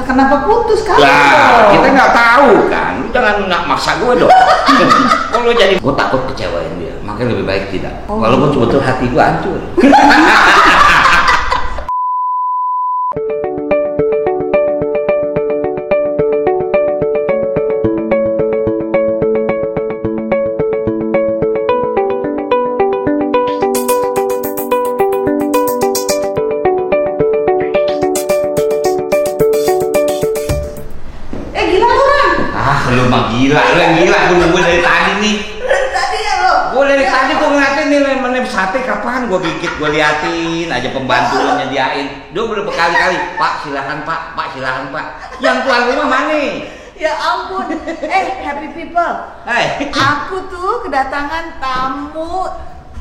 Lah kenapa putus kan? Lah, kita nggak tahu kan. Lu jangan nak maksa gue dong. Kalau jadi gue takut kecewain dia, makanya lebih baik tidak. Walaupun sebetulnya hati gue hancur. Lu mah gila, lu yang gila, gue nunggu dari tadi nih. Dari tadi ya lo? Gue dari tadi gue ngeliatin nih lemon sate kapan gue gigit, gue liatin aja pembantu lo nyediain. Dia udah berkali-kali, Pak silakan Pak silakan Pak. Yang tuan rumah mana? Ya ampun, happy people. Aku tuh kedatangan tamu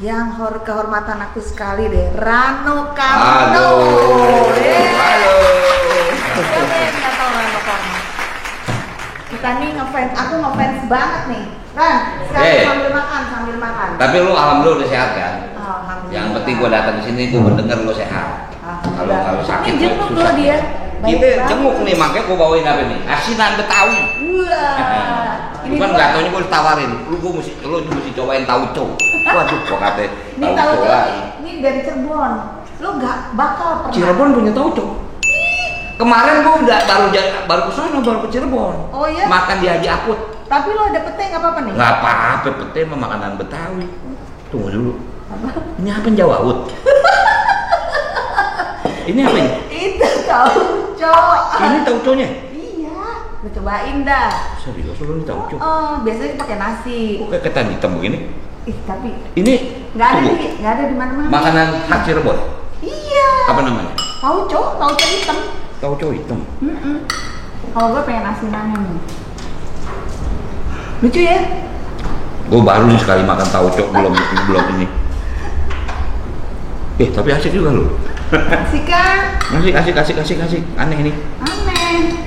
yang kehormatan aku sekali deh, Rano Karno. Halo. Halo. Nggak tahu Rano Karno. Kita nih ngefans, aku ngefans banget nih. Ran, sekarang sambil makan. Tapi lu alhamdulillah udah sehat kan? Alhamdulillah. Yang penting gua datang ke sini gua mendengar lu sehat. Kalau sakit ini jenguk susah. lo dia. Kita jenguk nih, makanya gua bawain apa nih? Asinan Betawi. Wah. Cuman nggak taunya gua ditawarin, lu mesti cobain tauco. Waduh, kok katanya Ini tauco lagi. Ini dari Cirebon. Lu nggak bakal pernah. Cirebon punya tauco. Kemarin gua udah baru ke sana, baru ke Cirebon. Oh iya? Makan di Haji Akut. Tapi lo ada pete nggak apa-apa nih? Nggak apa-apa, pete mah makanan Betawi. Tunggu dulu. Ini apa jawahut? Ini apa ini? Itu tauco. Ini tauconya? Iya. Lu cobain dah. Serius lu ini tauco? Biasanya pakai nasi. Kok kayak ketan hitam begini? Tapi Ini nggak tunggu. ada di mana-mana. Makanan khas Cirebon. Iya. Apa namanya? Tauco hitam. Tauco hitam. Kalau gue pengen asinannya nih. Lucu ya? Gue baru nih sekali makan tauco belum ini. Tapi asik juga lu. Asik kan? Kasih. Aneh ini. Aneh.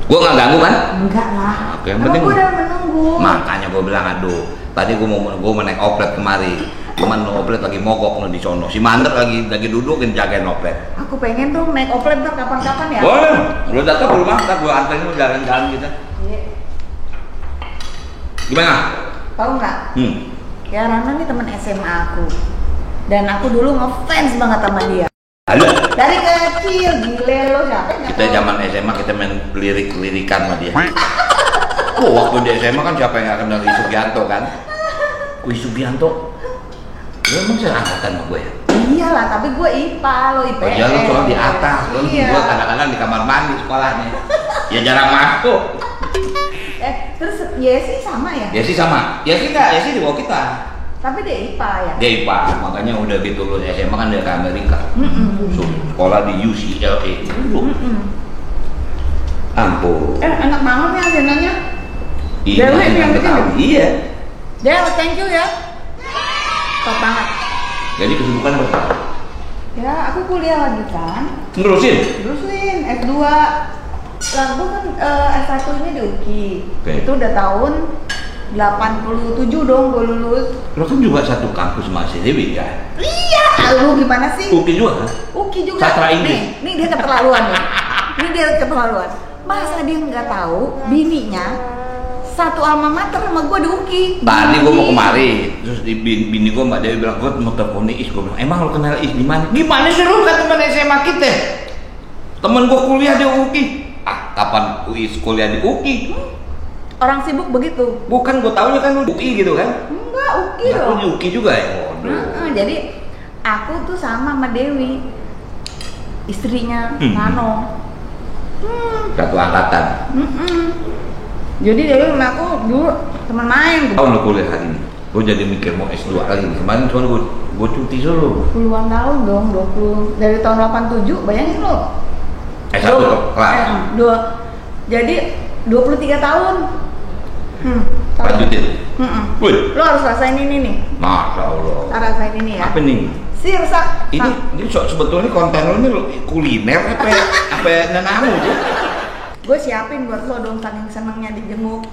Gue nggak ganggu kan? Enggak lah. Oke, yang penting. Gue udah menunggu. Makanya gue bilang aduh. Tadi gue mau naik oplet kemari. Cuman oplet lagi mogok di sono. Si Mandek lagi dudukin jagain oplet. Aku pengen tuh naik oplet ntar kapan-kapan ya. Boleh. Lu datang ke rumah, ntar gue anterin lu jalan-jalan kita. Iya. Gimana? Tahu nggak? Ya Rana nih teman SMA aku. Dan aku dulu ngefans banget sama dia. Halo. Dari kecil, gile lo siapa yang nggak Kita tahu? zaman SMA kita main lirik-lirikan sama dia. Waktu di SMA kan siapa yang nggak kenal Wi Sugianto kan? Wi Sugianto. Lu emang seangkatan sama gue ya? Iyalah, tapi gue IPA, lo IPS. Oh iya, lu soal di atas, lu Iya. gue kadang-kadang di kamar mandi sekolahnya. Ya jarang masuk. Terus Yesi sama ya? Ya sih sama. Ya sih enggak, ya sih di bawah kita. Tapi dia IPA ya? Dia IPA, makanya udah gitu lu SMA kan dia ke Amerika. Sekolah di UCLA. Ampun. Enak banget nih asinannya. Iya, Dewi itu yang bikin. Iya. Del, thank you ya. Top banget. Jadi kesibukan apa? Ya, aku kuliah lagi kan. Terusin. S2. Lalu kan S1 ini di UKI. Oke. Itu udah tahun 87 dong gue lulus. Lo kan juga satu kampus sama si Dewi kan? Iya, lu gimana sih? UKI juga kan? UKI juga. Sastra Inggris. Nih dia keterlaluan nih. Dia keterlaluan. Masa dia nggak tahu bininya satu alma mater sama gue di UKI. Tadi gue mau kemari, terus di bini gue Mbak Dewi bilang, gue mau telepon Is. Gue bilang, emang lo kenal Is di mana? Gimana sih lu kan teman SMA kita? Temen gue kuliah di UKI. Kapan Is kuliah di UKI? Orang sibuk begitu. Bukan, gue taunya kan lu di UI gitu kan? Enggak, UKI Nah, loh. lu di UKI juga ya? Waduh. Jadi aku tuh sama Dewi, istrinya Nano. Satu angkatan. Jadi Dewi sama aku dulu teman main. Tahun lu kuliah hari ini? Gue jadi mikir mau S2 lagi. Kemarin cuma gue cuti dulu. Puluhan tahun dong, 20 dari tahun 87, bayangin lo. S1 kelas. Jadi 23 tahun. Lanjutin. Wih. Lo harus rasain ini nih. Masya Allah. Rasain ini ya. Apa nih? Sirsak. Ini sebetulnya konten lo ini kuliner apa nenamu sih? Gue siapin buat lo dong, saking senengnya dijenguk.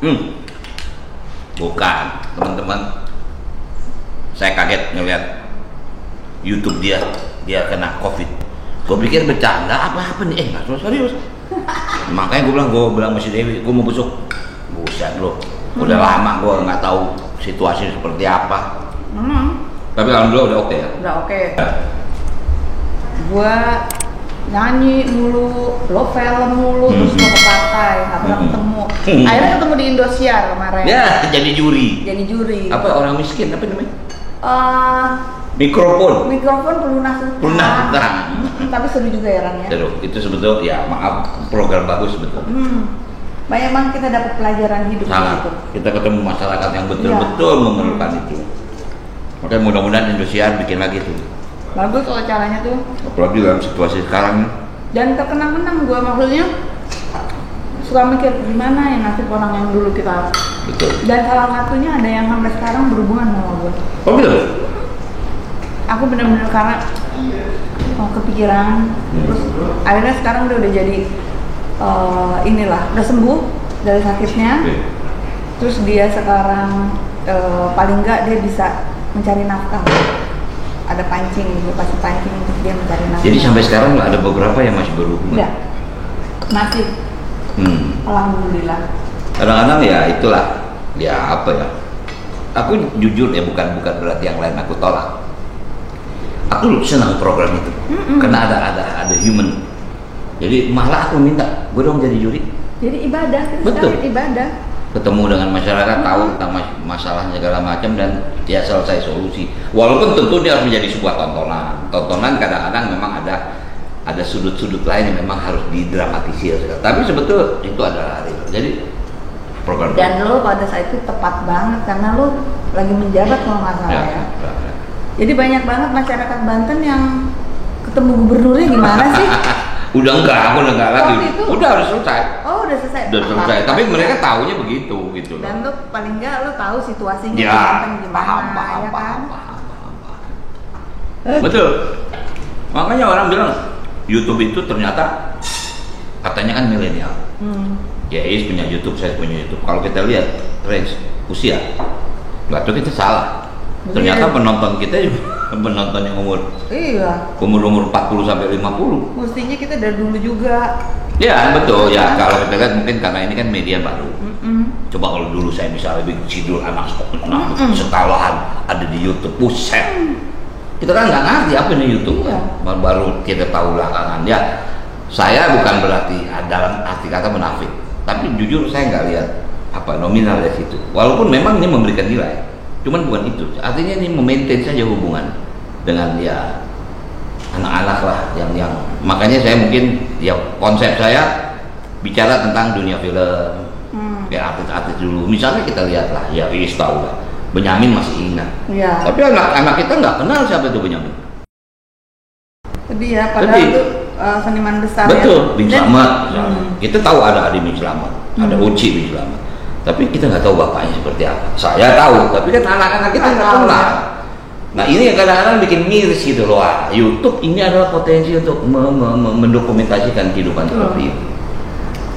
Bukan, teman-teman. Saya kaget ngeliat YouTube dia kena COVID. Gue pikir bercanda apa nih? Nggak serius. Makanya gue bilang sama si Dewi, gue mau besok. Buset bro, udah lama gue nggak tahu situasi seperti apa. Tapi alhamdulillah udah oke ya. Udah oke. Gua nyanyi mulu, lo film mulu, terus mau ke pantai, nggak pernah ketemu. Akhirnya ketemu di Indosiar kemarin. Ya, jadi juri. Jadi juri. Apa orang miskin? Apa namanya? Mikrofon Pelunas Utara. Tapi seru juga ya Ran ya. Seru. Itu sebetulnya ya maaf program bagus betul. Banyak banget kita dapat pelajaran hidup Sangat. gitu. Kita ketemu masyarakat yang betul-betul memerlukan itu. Makanya mudah-mudahan Indosiar bikin lagi tuh. Bagus kalau caranya tuh. Apalagi dalam situasi sekarang nih. Dan terkenang-kenang gue maksudnya suka mikir gimana ya nasib orang yang dulu kita. Betul. Dan salah satunya ada yang sampai sekarang berhubungan sama gue. Oh gitu? Aku bener-bener karena kepikiran, terus akhirnya sekarang udah jadi inilah udah sembuh dari sakitnya. Terus dia sekarang paling enggak dia bisa mencari nafkah. Ada pancing, gue pasti pancing untuk dia mencari nafkah. Jadi sampai sekarang ada beberapa yang masih berhubungan? Enggak, masih. Alhamdulillah. Kadang-kadang ya itulah, ya apa ya? Aku jujur ya bukan berarti yang lain aku tolak. Aku senang program itu, karena ada human. Jadi malah aku minta, gue dong jadi juri. Jadi ibadah, betul. Ibadah. Ketemu dengan masyarakat, tahu tentang masalahnya segala macam dan ya selesai solusi. Walaupun tentu dia harus menjadi sebuah tontonan. Tontonan kadang-kadang memang ada sudut-sudut lain yang memang harus didramatisir. Tapi sebetulnya itu adalah real. Jadi program. Dan lo pada saat itu tepat banget karena lo lagi menjabat kalau nggak salah ya. Jadi banyak banget masyarakat Banten yang ketemu gubernurnya gimana sih? Aku udah enggak lagi. Udah harus selesai. Oh, udah selesai. Udah selesai. Tapi mereka taunya begitu gitu. Dan lo paling enggak lo tahu situasinya ya, di Banten gimana, paham. kan? Betul. Makanya orang bilang YouTube itu ternyata katanya kan milenial. Ya, Is punya YouTube, saya punya YouTube. Kalau kita lihat range usia, waktu kita salah. Ternyata penonton kita penonton yang umur 40 sampai 50. Mestinya kita dari dulu juga. Ya betul ya. Kalau kita lihat mungkin karena ini kan media baru. Coba kalau dulu saya misalnya bikin sidul anak sekolahan ada di YouTube, buset. Kita kan nggak ngerti apa ini YouTube. Baru kita tahu belakangan. Ya, saya bukan berarti dalam arti kata munafik, tapi jujur saya nggak lihat apa nominal dari situ. Walaupun memang ini memberikan nilai. Cuman bukan itu, artinya ini memaintain saja hubungan dengan ya anak-anak lah yang makanya saya mungkin ya konsep saya bicara tentang dunia film, ya artis-artis dulu. Misalnya kita lihat lah, ya Is tahu lah, Benyamin masih ingat. Ya. Tapi anak-anak kita nggak kenal siapa itu Benyamin. Sedih ya, padahal itu seniman besar. Betul, Bing Slamet. Kita tahu ada Adi Bing Slamet, ada Uci Bing Slamet. Tapi kita nggak tahu bapaknya seperti apa. Saya tahu, tapi kan anak-anak kita nggak kenal. Nah ini yang kadang-kadang bikin miris gitu loh. YouTube ini adalah potensi untuk mendokumentasikan kehidupan seperti itu.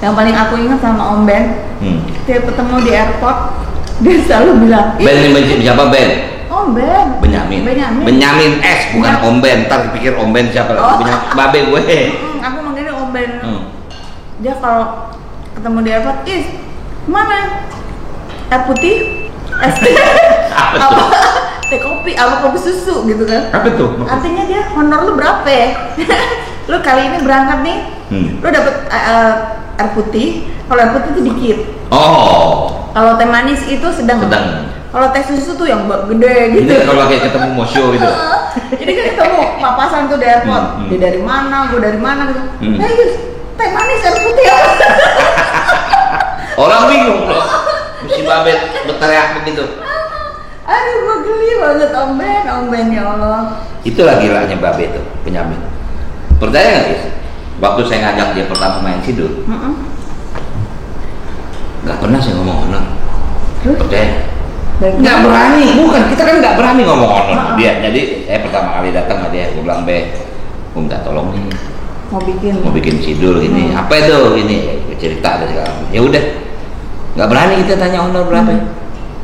Yang paling aku ingat sama Om Ben, dia ketemu di airport, dia selalu bilang. Ben ini siapa Ben? Om Ben. Benyamin S bukan Om Ben. Ntar dipikir Om Ben siapa lagi? Babe gue. Aku manggilnya Om Ben. Dia kalau ketemu di airport, mana? Air putih? Es teh? Apa? Teh kopi? Apa kopi susu gitu kan? Apa tuh? Artinya dia honor lu berapa ya? Lu kali ini berangkat nih, lu dapet air putih. Kalau air putih itu dikit. Oh. Kalau teh manis itu sedang. Kalau teh susu tuh yang gede gitu. Ini kalau kayak ketemu Mosyo gitu. Jadi kan ketemu papasan tuh di airport. Dia dari mana? Gue dari mana gitu. Teh manis air putih ya. Orang bingung loh, si Babet berteriak begitu. Aduh, gue geli banget Om Ben ya Allah. Itulah gilanya Babet tuh, Benyamin. Percaya nggak sih? Waktu saya ngajak dia pertama main sidul, nggak pernah saya ngomong honor. Percaya? Nggak berani, bukan kita kan nggak berani ngomong honor dia. Jadi saya pertama kali datang sama dia, gue bilang gue minta tolong nih. Mau bikin sidul ini, apa itu ini? Cerita ada segala. Ya udah. Nggak berani kita tanya honor berapa.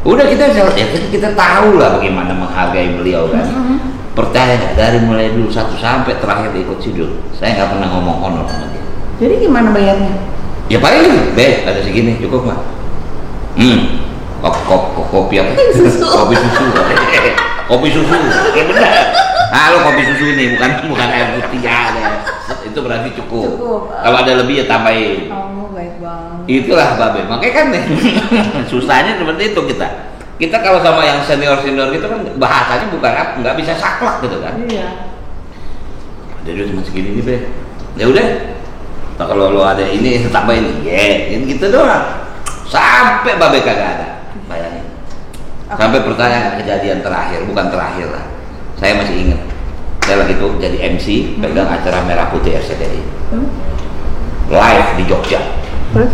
Udah kita tahu lah bagaimana menghargai beliau kan. Percaya nggak dari mulai dulu 1 sampai terakhir ikut sidul, saya nggak pernah ngomong honor sama dia. Jadi gimana bayarnya? Ya paling, ada segini cukup nggak? Kopi apa? Susu. Kopi susu. Kopi susu. Ya benar. Ah, lo kopi susu nih, bukan air putih ya. Itu berarti cukup. Kalau ada lebih ya tambahin. Oh, baik banget. Itulah Babe. Makanya kan susahnya seperti itu kita. Kita kalau sama yang senior gitu kan bahasanya bukan apa, nggak bisa saklek gitu kan. Iya. Jadi cuma segini nih, Be. Ya udah. Nah, kalau lo ada ini tambahin, gitu doang. Sampai Babe kagak ada. Bayangin. Sampai pertanyaan kejadian terakhir, bukan terakhir lah. Saya masih ingat. Saya lagi tuh jadi MC, pegang acara Merah Putih RCTI. Live di Jogja. Terus?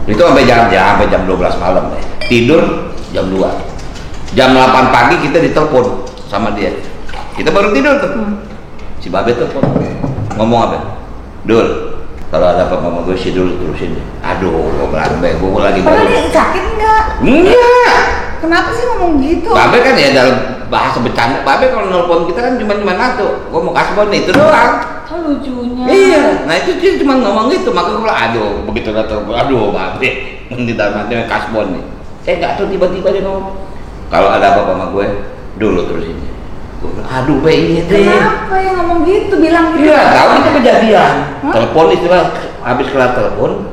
Itu sampai jam 12 malam deh. Tidur jam 2. Jam 8 pagi kita ditelepon sama dia. Kita baru tidur tuh. Si Babe telepon. Ngomong apa? Dul, kalau ada apa sama gue sih dulu terusin deh. Aduh, gue bilang gue lagi Padahal dia sakit enggak? Enggak. Kenapa sih ngomong gitu? Babe kan ya dalam bahasa bercanda. Babe kalau nelpon kita kan cuma satu. Gue mau kasih bon itu doang. Oh, lucunya. Iya. Nah itu dia cuma ngomong gitu. Maka gue bilang aduh begitu datang. Aduh Babe. Di dalam hati kasih bon nih. Saya nggak tahu tiba-tiba dia ngomong. Kalau ada apa sama gue dulu terusin. Gue bilang aduh Be iya deh. Kenapa yang ngomong gitu? Bilang gitu. Iya, tahu itu kejadian. Hah? Telepon istilah habis kelar telepon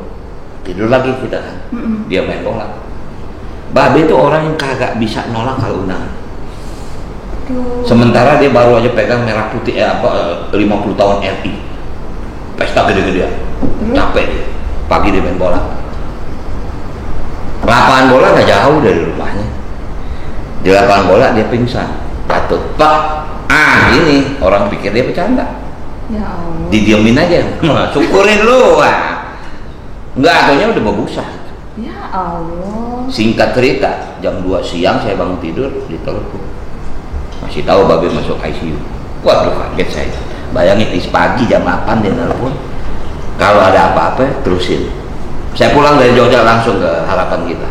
tidur lagi kita kan. Dia main bola. Babe itu orang yang kagak bisa nolak kalau undangan. Sementara dia baru aja pegang Merah Putih 50 tahun RI. Pesta gede-gedean. Capek dia. Pagi dia main bola. Lapangan bola nggak jauh dari rumahnya. Di lapangan bola dia pingsan. Jatuh. Pak. Ini orang pikir dia bercanda. Ya Allah. Didiemin aja. Syukurin lu. Enggak, akhirnya udah berbusa. Ya Allah. Singkat cerita, jam 2 siang saya bangun tidur ditelepon. Masih tahu Babe masuk ICU. Waduh kaget saya. Bayangin pagi jam 8 dia telepon. Kalau ada apa-apa terusin. Saya pulang dari Jogja langsung ke Harapan Kita.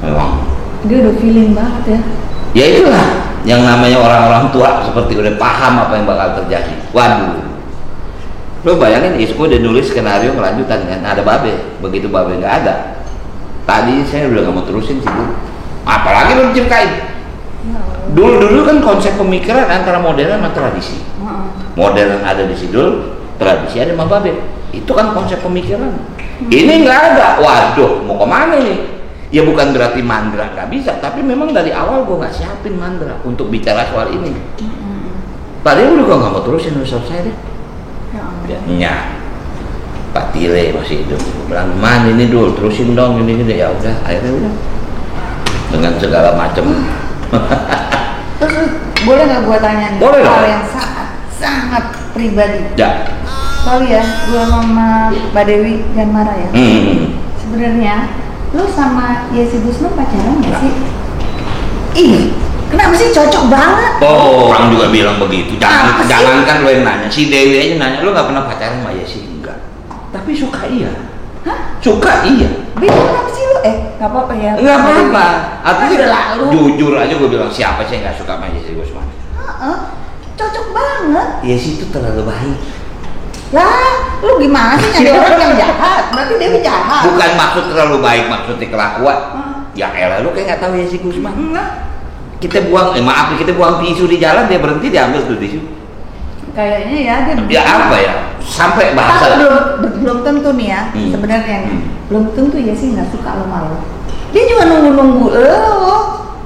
Memang. Dia udah feeling banget ya. Ya itulah yang namanya orang-orang tua seperti udah paham apa yang bakal terjadi. Waduh. Lo bayangin Isco udah nulis skenario kelanjutan kan, ada Babe. Begitu Babe nggak ada, tadi saya udah nggak mau terusin sih Bu. Apalagi lo diciptain. Dulu kan konsep pemikiran antara modern sama tradisi. Modern ada di Sidul, tradisi ada sama Babe. Itu kan konsep pemikiran. Ini nggak ada. Waduh, mau kemana nih? Ya bukan berarti mandra nggak bisa, tapi memang dari awal gue nggak siapin mandra untuk bicara soal ini. Padahal udah nggak mau terusin, udah selesai deh. Ya, Pak Tile masih hidup. Bilang man ini dulu terusin dong ini ya udah akhirnya udah dengan segala macam. Terus boleh nggak gua tanya nih Boleh hal dong. yang sangat pribadi? Ya. Sorry ya, gua sama Mbak Dewi jangan marah ya. Sebenarnya lu sama Yesi Gusman pacaran nggak sih? Ih, kenapa sih cocok banget? Oh, orang juga bilang begitu. Apa sih? Jangankan lo yang nanya, si Dewi aja nanya, lo nggak pernah pacaran sama Yesi? Enggak. Tapi suka iya. Hah? Suka iya. Bingung apa sih lu? Nggak apa-apa ya. Enggak apa-apa. Artinya udah lalu. jujur aja gue bilang siapa sih yang nggak suka sama Yesi Gusman? Cocok banget. Yesi itu terlalu baik. Lah, lu gimana sih nyari orang yang jahat? Berarti Dewi jahat. Bukan maksud terlalu baik, maksudnya kelakuan. Ya elah lu kayak nggak tahu Yesi Gusman. Kita buang, maaf kita buang tisu di jalan, dia berhenti diambil tuh tisu. Kayaknya ya dia. Ya apa ya? Sampai Tapi bahasa. belum tentu nih ya, sebenarnya nih. Belum tentu ya sih nggak suka lo malu. Dia juga nunggu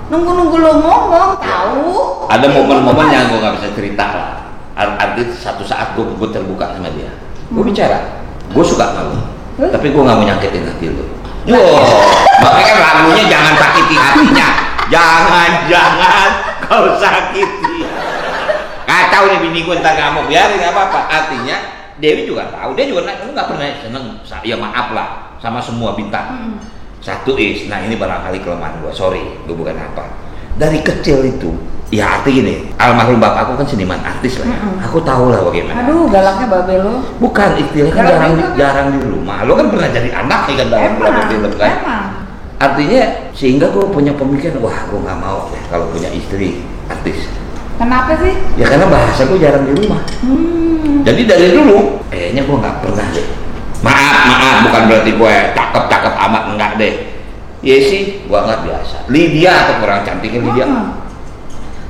nunggu lo ngomong, tahu. Ada momen-momen yang gue nggak bisa cerita lah. Artinya satu saat gue terbuka sama dia. Gue bicara, gue suka malu. Tapi gue nggak mau nyakitin hati lo. Makanya kan lagunya jangan sakiti hatinya. Jangan kau sakiti. Kacau nih bini gue ntar ngamuk, biarin nggak apa-apa. Artinya Dewi juga tahu, dia juga lu nggak pernah seneng. Ya maaf lah sama semua bintang. Satu nah ini barangkali kelemahan gue, sorry, gue bukan apa. Dari kecil itu, ya arti gini, almarhum bapak aku kan seniman artis lah ya. Aku tahu lah bagaimana. Aduh, galaknya babe lo. Bukan, istilahnya kan jarang di rumah. Lo kan pernah jadi anak nih kan dalam beberapa film kan. Emang. Artinya sehingga gue punya pemikiran, wah gue nggak mau ya kalau punya istri artis. Kenapa sih? Ya karena bahasa gue jarang di rumah. Jadi dari dulu, kayaknya gue nggak pernah deh Maaf, bukan berarti gue cakep amat, enggak deh. Yesi, gue nggak biasa. Lydia atau kurang cantiknya Lydia.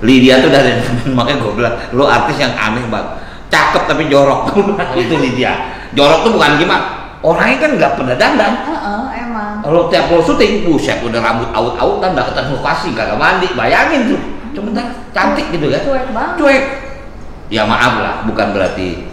Lydia tuh dari makanya gue bilang, lo artis yang aneh banget. Cakep tapi jorok. Itu Lydia. Jorok tuh bukan gimana. Orangnya kan nggak pernah dandan. Emang. Kalau tiap lo syuting, buset udah rambut aut-autan, udah ketemu lokasi, kagak mandi, bayangin tuh. Cuma cantik gitu kan. Cuek banget. Cuek. Ya maaf lah, bukan berarti.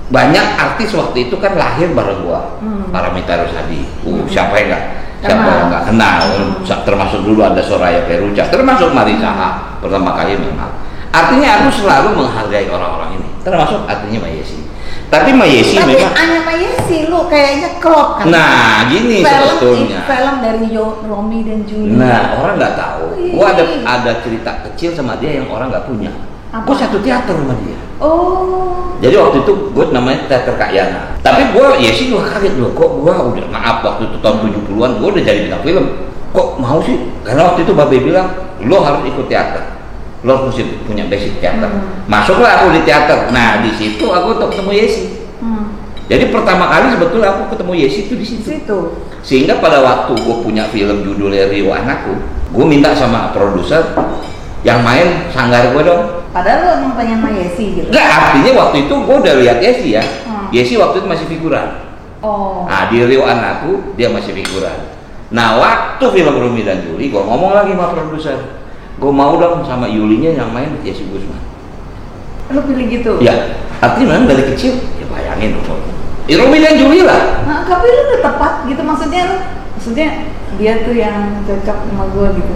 Banyak artis waktu itu kan lahir bareng gua. Paramitha Rusady. Siapa yang nggak kenal. Termasuk dulu ada Soraya Peruca, termasuk Marissa Haque pertama kali memang. Artinya aku selalu menghargai orang-orang ini. Termasuk artinya Mbak Yesi. Tapi Mbak Yesi memang. Tapi Mbak Yesi lu kayaknya klop kan. Nah, gini sebetulnya. Film dari Romi dan Julia. Nah, orang nggak tahu. Gua ada cerita kecil sama dia yang orang nggak punya. Gue satu teater sama dia. Oh. Jadi waktu itu gue namanya teater Kak Yana. Tapi gue Yesi juga kaget loh. Kok gue udah maaf waktu itu tahun 70-an gue udah jadi bintang film. Kok mau sih? Karena waktu itu Babe bilang lo harus ikut teater. Lo harus punya basic teater. Masuklah aku di teater. Nah di situ aku ketemu Yesi. Jadi pertama kali sebetulnya aku ketemu Yesi itu di situ. Sehingga pada waktu gue punya film judulnya Rio Anakku, gue minta sama produser yang main sanggar gue dong. Padahal lo emang pengen sama Yesi gitu? Enggak, artinya waktu itu gue udah lihat Yesi ya. Yesi waktu itu masih figuran. Nah di Rio Anakku dia masih figuran. Nah waktu film Rumi dan Juli gue ngomong lagi sama produser, gue mau dong sama Yulinya yang main Yesi Gusman. Lo pilih gitu? Ya, artinya memang dari kecil ya bayangin dong. Rumi dan Juli lah. Nah, tapi lo udah tepat gitu maksudnya dia tuh yang cocok sama gue gitu.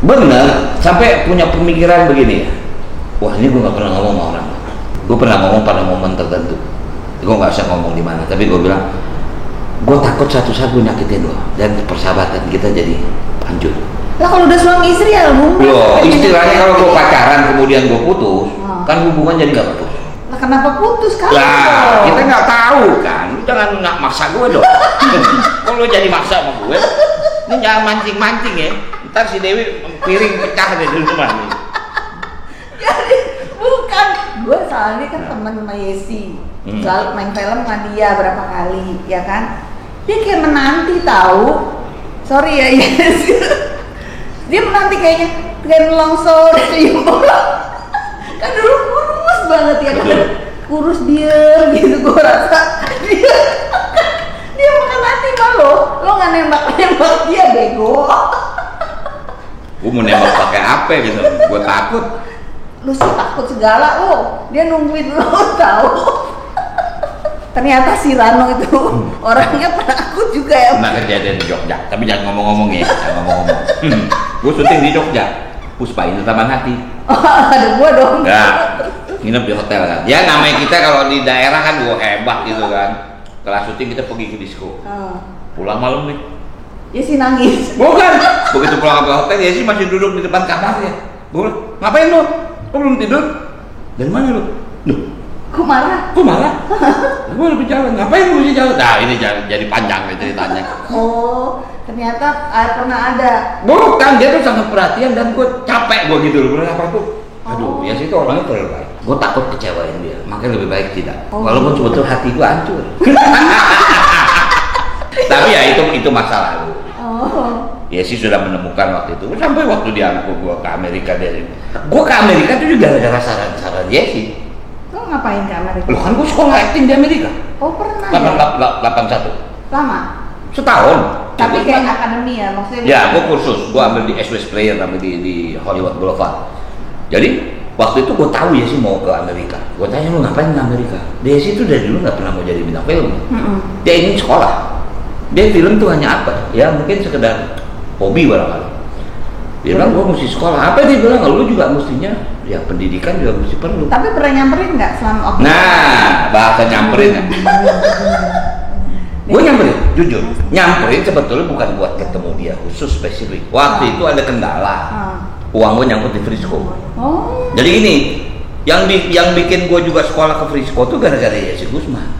Bener, sampai punya pemikiran begini ya. Wah ini gue nggak pernah ngomong sama orang. Gue pernah ngomong pada momen tertentu. Gue nggak usah ngomong di mana, tapi gue bilang, gue takut satu saat gue nyakitin lo dan persahabatan kita jadi hancur. Lah kalau udah suami istri ya lo. Loh, istilahnya kalau gue pacaran kemudian gue putus, kan hubungan jadi nggak putus. Lah kenapa putus kan? Lah kita nggak tahu kan, lu jangan nggak maksa gue dong. Kalau jadi maksa sama gue, ini jangan mancing-mancing ya. Ntar si Dewi piring pecah deh di rumah nih. Jadi bukan, gue soalnya kan temen sama Yesi, selalu main film sama dia berapa kali, ya kan? Dia kayak menanti tahu, sorry ya Yesi, dia menanti kayaknya kayak longsor cium kan dulu kurus banget ya kan, kurus diem gitu gue rasa dia makan nanti malu, lo nggak nembak dia bego. Gue mau nembak pakai apa gitu, gue takut. Lu sih takut segala lo, dia nungguin lo tahu. Ternyata si Rano itu orangnya penakut juga ya. Pernah kejadian di Jogja, tapi jangan ngomong-ngomong ya, jangan ngomong-ngomong. Gue syuting di Jogja, Puspa Indah Taman Hati. Oh, ada gua dong. Enggak, nginep di hotel kan. Ya namanya kita kalau di daerah kan gua hebat gitu kan. Setelah syuting kita pergi ke disco. Pulang malam nih. Ya sih nangis. Bukan. Begitu pulang ke hotel ya sih masih duduk di depan kamarnya. Gue bilang, ngapain lu? Kok belum tidur? Dari mana lu? Loh, Kok marah? kok marah? Gue lebih jalan. Ngapain lu mesti jalan? Nah ini jadi panjang nih ceritanya. Oh, ternyata pernah ada. Bukan, dia tuh sangat perhatian dan gue capek gue gitu loh. Kenapa tuh? Aduh, ya sih itu orangnya terlalu baik. Gue takut kecewain dia, makanya lebih baik tidak. Walaupun sebetulnya hati gue hancur. Tapi ya itu masa lalu. Ya sih sudah menemukan waktu itu. Sampai waktu dia aku gue ke Amerika dari. Gue ke Amerika itu juga gara-gara saran Yesi. Lo ngapain ke Amerika? Loh kan gue sekolah acting di Amerika. Oh pernah. 81. Lama. Setahun. Tapi kayak akademi ya maksudnya. Ya, gue kursus. Gue ambil di SWS Player, ambil di Hollywood Boulevard. Jadi waktu itu gue tahu Yesi mau ke Amerika. Gue tanya lu ngapain ke Amerika? Yesi itu dari dulu nggak pernah mau jadi bintang film. Dia ingin sekolah. Dia film tuh hanya apa? Ya mungkin sekedar hobi barangkali. Dia bilang gue mesti sekolah. Apa dia bilang? Lu juga mestinya ya pendidikan juga mesti perlu. Tapi pernah nyamperin nggak selama waktu? Nah, bahasa nyamperin. Gue nyamperin, jujur. Nyamperin sebetulnya bukan buat ketemu dia khusus spesifik. Waktu itu ada kendala. Uang gue nyangkut di Frisco. Oh. Jadi gini, yang bikin gue juga sekolah ke Frisco tuh gara-gara Yesi Gusman.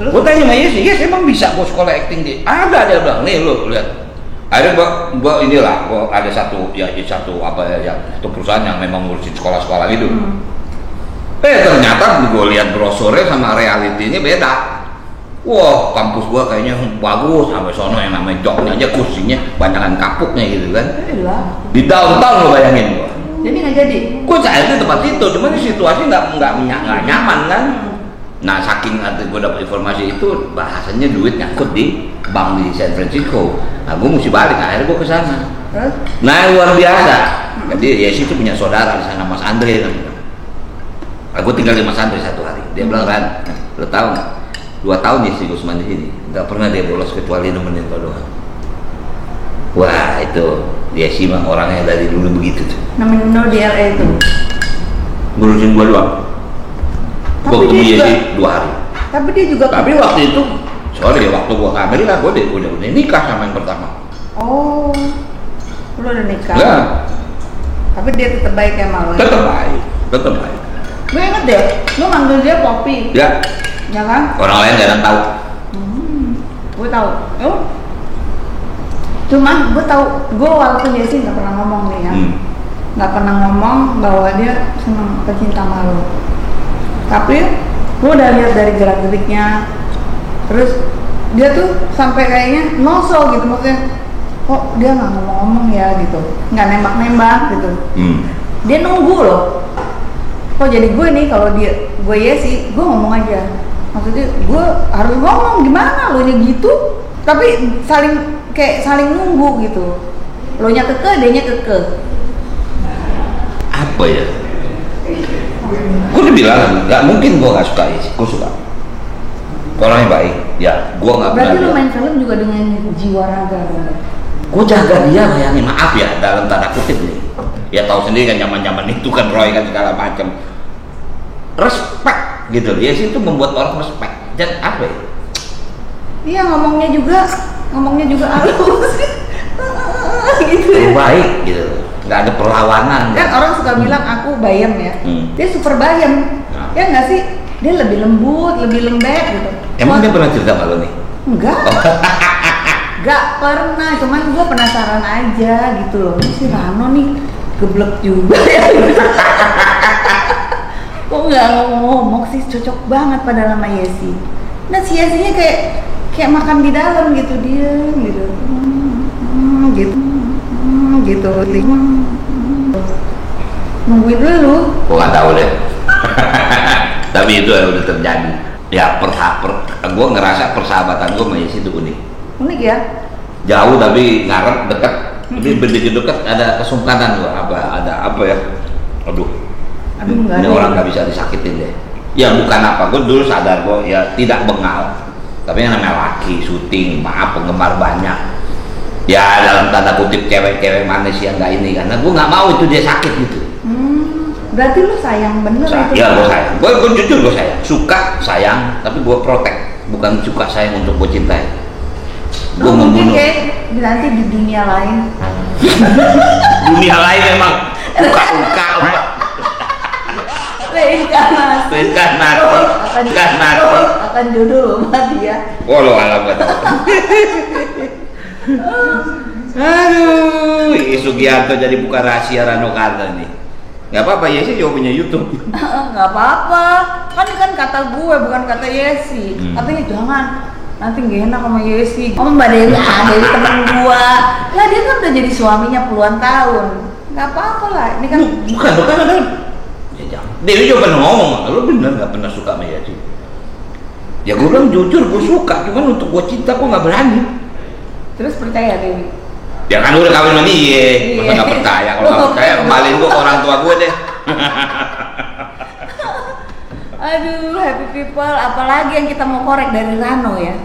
Gue tanya sama Yesi, yes emang bisa gue sekolah acting di? Ada dia bilang, nih lu lihat. Akhirnya gue inilah, gue ada satu perusahaan yang memang ngurusin sekolah-sekolah gitu. Ternyata gue lihat brosurnya sama realitinya beda. Wah, kampus gua kayaknya bagus, sampai sono yang namanya joknya aja kursinya banyakan kapuknya gitu kan. Di downtown lo bayangin gua. Jadi nggak jadi? Gua saya itu tempat itu, cuman situasi nggak nyaman kan. Nah, saking gua dapat informasi itu bahasanya duit nyangkut di bank di San Francisco. Nah, gua mesti balik, akhirnya gua ke sana. Nah, luar biasa. Jadi Yesi itu punya saudara di sana, Mas Andre namanya. Aku tinggal di Mas Andre 1 hari. Dia bilang, Ran, lo tahu nggak? 2 tahun ya si Gusman di sini, nggak pernah dia bolos kecuali nemenin kau doang. Wah itu dia sih mah orangnya dari dulu begitu tuh. Nemenin lo di LA itu. Ngurusin gua doang. Gua ketemu dia sih 2 hari. Tapi dia juga. Tapi waktu itu, sorry waktu gua ke Amerika, gua udah nikah sama yang pertama. Oh, lu udah nikah. Ya. Tapi dia tetap baik ya malu. Tetap baik, tetap baik. Gue inget deh, lu manggil dia Poppy. Ya. Ya kan? Orang lain jarang tahu. Gue tahu. Oh. Cuman gue tahu, gue walaupun Yesi nggak pernah ngomong nih ya, nggak pernah ngomong bahwa dia senang pecinta malu. Tapi gue udah lihat dari gerak-geriknya, terus dia tuh sampai kayaknya nosol gitu, maksudnya, kok dia nggak ngomong-ngomong ya gitu, nggak nembak-nembak gitu. Dia nunggu loh. Kok jadi gue nih kalau gue Yesi, gue ngomong aja. Maksudnya gue harus ngomong gimana lo nya gitu, tapi saling nunggu gitu. Lo nya keke, dia nya keke. Apa ya? Gue udah bilang nggak mungkin gue nggak suka Yesi, gue suka. Orangnya baik, ya gue nggak pernah. Berarti lo main film juga dengan jiwa raga dong? Gue jaga dia, bayangin, maaf ya dalam tanda kutip nih. Ya tahu sendiri kan zaman itu kan Roy kan segala macam. Respect gitu, ya sih itu membuat orang respect. Dan apa ya? Iya ngomongnya juga halus. Gitu. Baik gitu, nggak ada perlawanan. Kan orang suka bilang aku bayam ya, dia super bayam. Nah. Ya nggak sih? Dia lebih lembut, lebih lembek gitu. Emang dia pernah cerita sama lo nih? Enggak. Nggak pernah, cuman gue penasaran aja gitu loh. Si Rano nih geblek juga ya. Kok nggak ngomong sih, cocok banget pada nama Yesi. Nah si Yesinya kayak makan di dalam gitu, dia gitu, gitu, nungguin dulu. Gue nggak tahu deh. Tapi itu udah terjadi. Ya gue ngerasa persahabatan gue sama Yesi itu unik. Unik ya? Jauh tapi ngarep dekat. Tapi begitu dekat ada kesungkanan gue. Ada apa ya? Aduh, ini orang nggak bisa disakitin deh. Ya bukan apa, gue dulu sadar gue ya tidak bengal. Tapi yang namanya laki, syuting, maaf penggemar banyak. Ya dalam tanda kutip cewek-cewek manis yang nggak ini, karena gue nggak mau itu dia sakit gitu. Berarti lu sayang bener itu? Ya gue sayang, gue jujur gue sayang. Suka sayang, tapi gue protek. Bukan suka sayang untuk gue cintai. Gue mungkin kayak nanti di dunia lain. Dunia lain emang uka-uka. Reinkarnasi akan jodoh sama dia. Walau alam kata. Aduh, Sugiarto jadi buka rahasia Rano Karno nih. Nggak apa-apa, Yesi juga punya YouTube. Nggak apa-apa, kan kata gue bukan kata Yesi. Katanya jangan, nanti gak enak sama Yesi. Oh Mbak Dewi, Dewi temen gue. Lah dia kan udah jadi suaminya puluhan tahun. Nggak apa-apa lah, ini kan. Bukan. Ya, Dewi juga pernah ngomong, lo bener nggak pernah suka sama Yesi. Ya gue bilang jujur, gue suka, cuman untuk gue cinta gue nggak berani. Terus percaya Dewi? Ya kan udah kawin sama dia, masa nggak percaya? Kalau nggak percaya kembaliin gue ke orang tua gue deh. Aduh, happy people, apalagi yang kita mau korek dari Rano ya?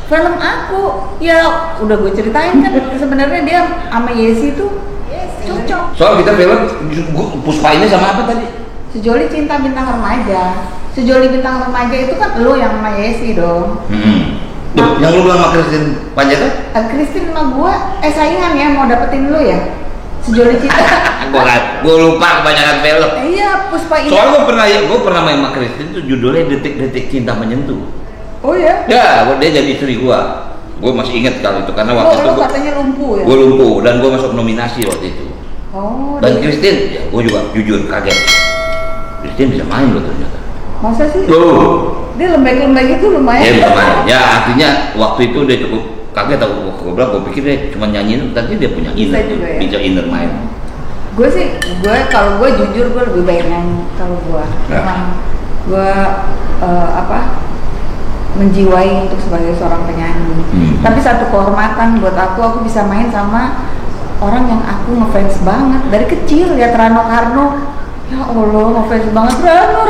Film aku, ya udah gue ceritain kan sebenarnya dia sama Yesi tuh cocok. Soal kita film Puspa ini sama apa tadi? Sejoli Cinta Bintang Remaja. Sejoli Bintang Remaja itu kan lo yang sama Yesi dong. Tuh, yang lu bilang sama Christine Panjaitan? Christine sama gua saingan ya, mau dapetin lu ya? Sejoli Cinta. Gua lupa kebanyakan film. Iya, Puspa ini. Soalnya gua pernah main sama Christine tuh judulnya Detik-detik Cinta Menyentuh. Oh ya? Ya, dia jadi istri gua. Gua masih ingat kali itu karena waktu itu gua katanya lumpuh ya? Gua lumpuh dan gua masuk nominasi waktu itu. Oh. Dan Christine, ya gua juga jujur kaget. Christine bisa main loh ternyata. Masa sih? Tuh. Dia lembek-lembek itu lumayan. Ya lumayan. Ya artinya waktu itu dia cukup kaget atau gue pikir dia cuma nyanyiin, tadi dia punya inner, juga, ya? bisa inner main. Kalau gue jujur gue lebih baik nyanyi kalau gue. Memang gue menjiwai untuk sebagai seorang penyanyi. Tapi satu kehormatan buat aku bisa main sama orang yang aku ngefans banget dari kecil. Lihat Rano Karno, ya Allah ngefans banget Rano.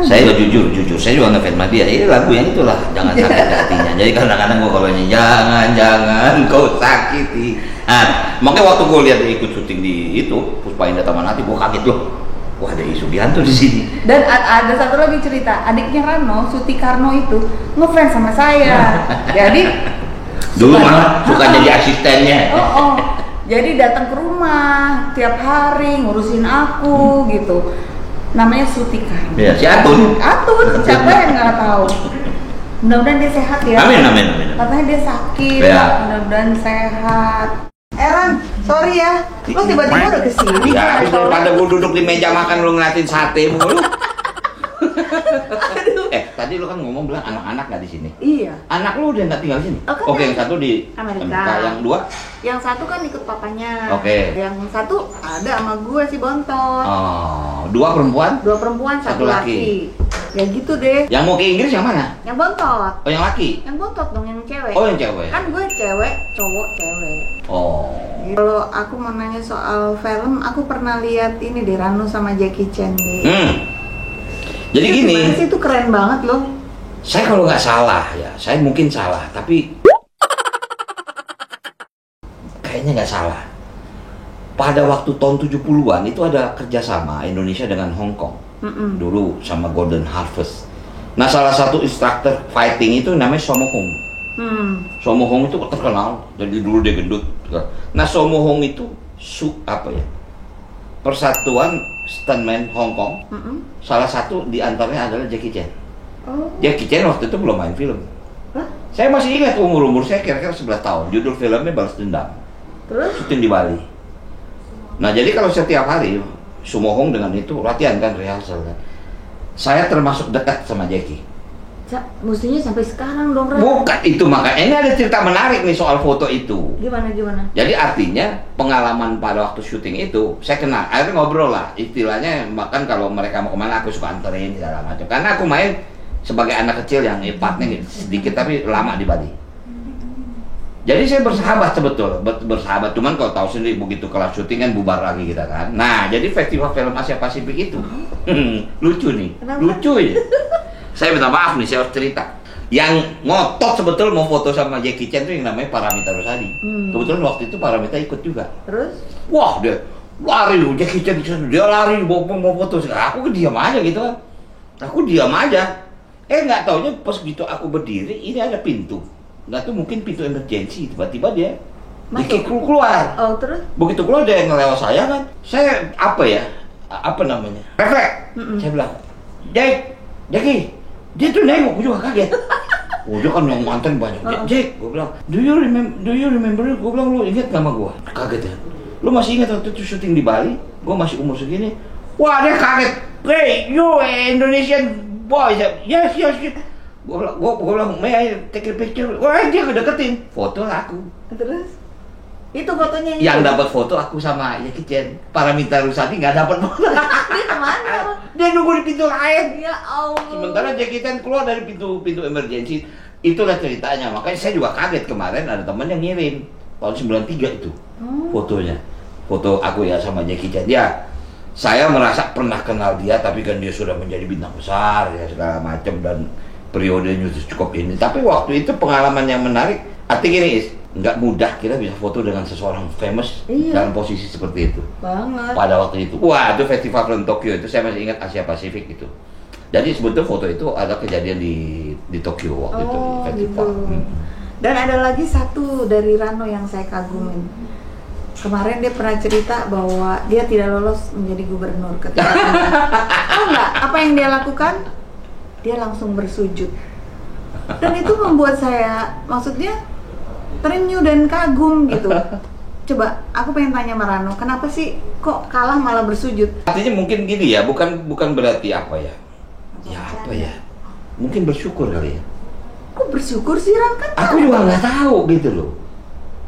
Saya jujur, saya juga ngefans sama dia. Ini lagu yang itulah, jangan sakit hatinya. Jadi kadang-kadang gue kalau nyanyi jangan kau sakiti. Nah, makanya waktu gue lihat dia ikut syuting di itu Puspa Indah Taman Hati, gue kaget loh. Wah, ada Sugianto di sini. Dan ada satu lagi cerita, adiknya Rano, Suti Karno itu ngefans sama saya. Jadi dulu malah suka jadi asistennya. Jadi datang ke rumah tiap hari ngurusin aku gitu. Namanya Suti Karno. Ya, si Atun. Siapa yang nggak tahu? Mudah-mudahan dia sehat ya. Amin. Katanya dia sakit. Ya. Mudah-mudahan sehat. Ran, sorry ya, lu tiba-tiba udah kesini. Ya, habis daripada gue duduk di meja makan lu ngeliatin sate mulu. Tadi lu kan ngomong bilang anak-anak nggak di sini. Iya. Anak lu udah nggak tinggal di sini? Oke, yang satu di Amerika. Yang dua? Yang satu kan ikut papanya. Oke. Yang satu ada sama gue si Bontot. Oh, dua perempuan? Dua perempuan, satu laki. Ya gitu deh. Yang mau ke Inggris yang mana? Yang Bontot. Oh, yang laki? Yang Bontot dong, yang cewek. Oh, yang cewek. Kan gue cewek, cowok cewek. Oh. Kalau aku mau nanya soal film, aku pernah lihat ini di Rano sama Jackie Chan deh. Jadi gini. Gimana sih, itu keren banget loh. Saya kalau nggak salah ya, saya mungkin salah, tapi kayaknya nggak salah. Pada waktu tahun 70-an itu ada kerjasama Indonesia dengan Hong Kong. Dulu sama Golden Harvest. Nah, salah satu instruktur fighting itu namanya Sammo Hung. Sammo Hung itu terkenal, dari dulu dia gendut. Nah, Sammo Hung itu Persatuan Stuntman Hong Kong. Salah satu di antaranya adalah Jackie Chan. Jackie Chan waktu itu belum main film. Saya masih ingat umur saya kira-kira 11 tahun. Judul filmnya Balas Dendam. Terus? Syuting di Bali. Nah, jadi kalau setiap hari Sammo Hung dengan itu latihan kan, rehearsal kan. Saya termasuk dekat sama Jackie. Mestinya sampai sekarang dong, Ran. Bukan itu, makanya ini ada cerita menarik nih soal foto itu. Gimana? Jadi artinya pengalaman pada waktu syuting itu saya kenal, akhirnya ngobrol lah, istilahnya bahkan kalau mereka mau kemana aku suka anterin segala macam. Karena aku main sebagai anak kecil yang impactnya sedikit tapi lama di Bali. Jadi saya bersahabat bersahabat. Cuman kalau tahu sendiri begitu kelas syuting kan bubar lagi kita kan. Nah, jadi festival film Asia Pasifik itu lucu nih. Kenapa? Lucu ya. Saya minta maaf nih, saya harus cerita. Yang ngotot sebetulnya mau foto sama Jackie Chan itu yang namanya Paramita Rusady. Kebetulan waktu itu Paramita ikut juga. Terus? Wah, dia lari loh, Jackie Chan di sana. Dia lari mau foto. Aku diam aja gitu kan. Aku diam aja. Nggak taunya pas gitu aku berdiri, ini ada pintu. Nggak tuh mungkin pintu emergency. Tiba-tiba dia Jackie keluar. Oh, terus? Begitu keluar dia ngelewat saya kan. Saya refleks. Saya bilang, Jackie. Dia tuh nengok, gue juga kaget. Dia kan yang mantan banyak. Jack, gue bilang, do you remember? Gue bilang, lu ingat nama gue? Kaget ya. Lu masih ingat waktu itu syuting di Bali? Gue masih umur segini. Wah, dia kaget. Hey, you Indonesian boy. Yes. Gue bilang, may I take a picture? Wah, dia kedeketin. Foto aku. Terus? Itu fotonya yang dapat foto aku sama Jackie Chan. Paramita Rusady nggak dapat foto. Dia kemana? Dia nunggu di pintu lain. Ya Allah. Sementara Jackie Chan keluar dari pintu emergency. Itulah ceritanya. Makanya saya juga kaget kemarin ada teman yang ngirim tahun 93 itu fotonya. Foto aku ya sama Jackie Chan. Ya, saya merasa pernah kenal dia, tapi kan dia sudah menjadi bintang besar ya segala macam dan periodenya cukup ini. Tapi waktu itu pengalaman yang menarik. Artinya gini, nggak mudah kita bisa foto dengan seseorang famous dalam posisi seperti itu. Banget. Pada waktu itu, wah itu festival film Tokyo itu saya masih ingat Asia Pasifik itu. Jadi sebetulnya foto itu ada kejadian di Tokyo waktu itu di festival. Gitu. Dan ada lagi satu dari Rano yang saya kagumin. Kemarin dia pernah cerita bahwa dia tidak lolos menjadi gubernur ketika tahu nggak apa yang dia lakukan? Dia langsung bersujud. Dan itu membuat saya, maksudnya terenyuh dan kagum gitu. Coba, aku pengen tanya sama Rano, kenapa sih kok kalah malah bersujud? Artinya mungkin gini ya, bukan berarti apa ya? Ya apa ya? Mungkin bersyukur kali ya. Kok bersyukur sih Ran, kan? Aku juga nggak tahu gitu loh.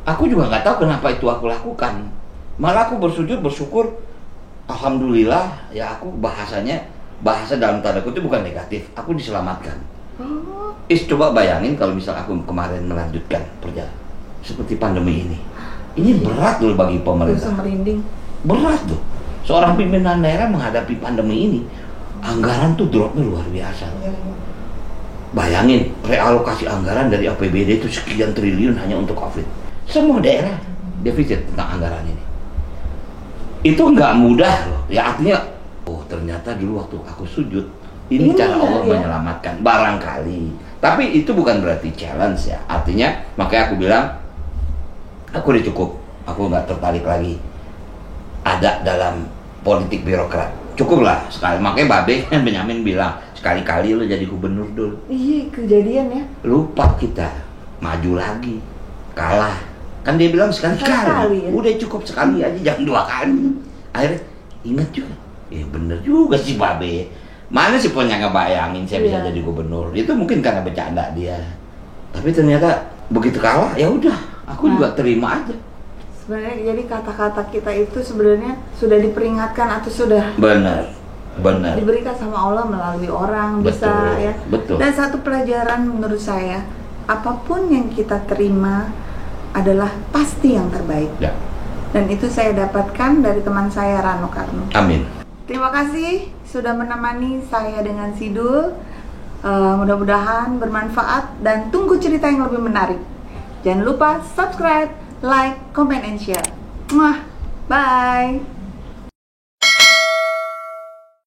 Aku juga nggak tahu kenapa itu aku lakukan. Malah aku bersujud bersyukur. Alhamdulillah ya, aku bahasa dalam tanda kutip bukan negatif. Aku diselamatkan. Coba bayangin kalau misal aku kemarin melanjutkan perjalanan seperti pandemi ini. Ini berat loh bagi pemerintah. Merinding. Berat tuh. Seorang pimpinan daerah menghadapi pandemi ini, anggaran tuh dropnya luar biasa. Bayangin, realokasi anggaran dari APBD itu sekian triliun hanya untuk COVID. Semua daerah defisit tentang anggaran ini. Itu nggak mudah loh. Ya artinya, oh ternyata dulu waktu aku sujud, ini cara Allah menyelamatkan. Barangkali. Tapi itu bukan berarti challenge ya. Artinya, makanya aku bilang, aku udah cukup. Aku nggak tertarik lagi ada dalam politik birokrat. Cukup lah sekali. Makanya Babe Benyamin bilang, sekali-kali lo jadi gubernur dulu. Iya, kejadian ya. Lupa kita, maju lagi, kalah. Kan dia bilang sekali-kali. Ya? Udah cukup sekali aja, jangan 2 kali. Akhirnya ingat juga. Bener juga sih Babe. Mana sih punya ngebayangin saya bisa jadi gubernur. Itu mungkin karena bercanda dia. Tapi ternyata begitu kalah, ya udah, aku juga terima aja. Sebenarnya jadi kata-kata kita itu sebenarnya sudah diperingatkan atau sudah benar diberikan sama Allah melalui orang. Betul, bisa ya. Betul. Dan satu pelajaran menurut saya, apapun yang kita terima adalah pasti yang terbaik. Ya. Dan itu saya dapatkan dari teman saya Rano Karno. Amin. Terima kasih sudah menemani saya dengan Sidul. Mudah-mudahan bermanfaat dan tunggu cerita yang lebih menarik. Jangan lupa subscribe, like, comment, and share. Bye.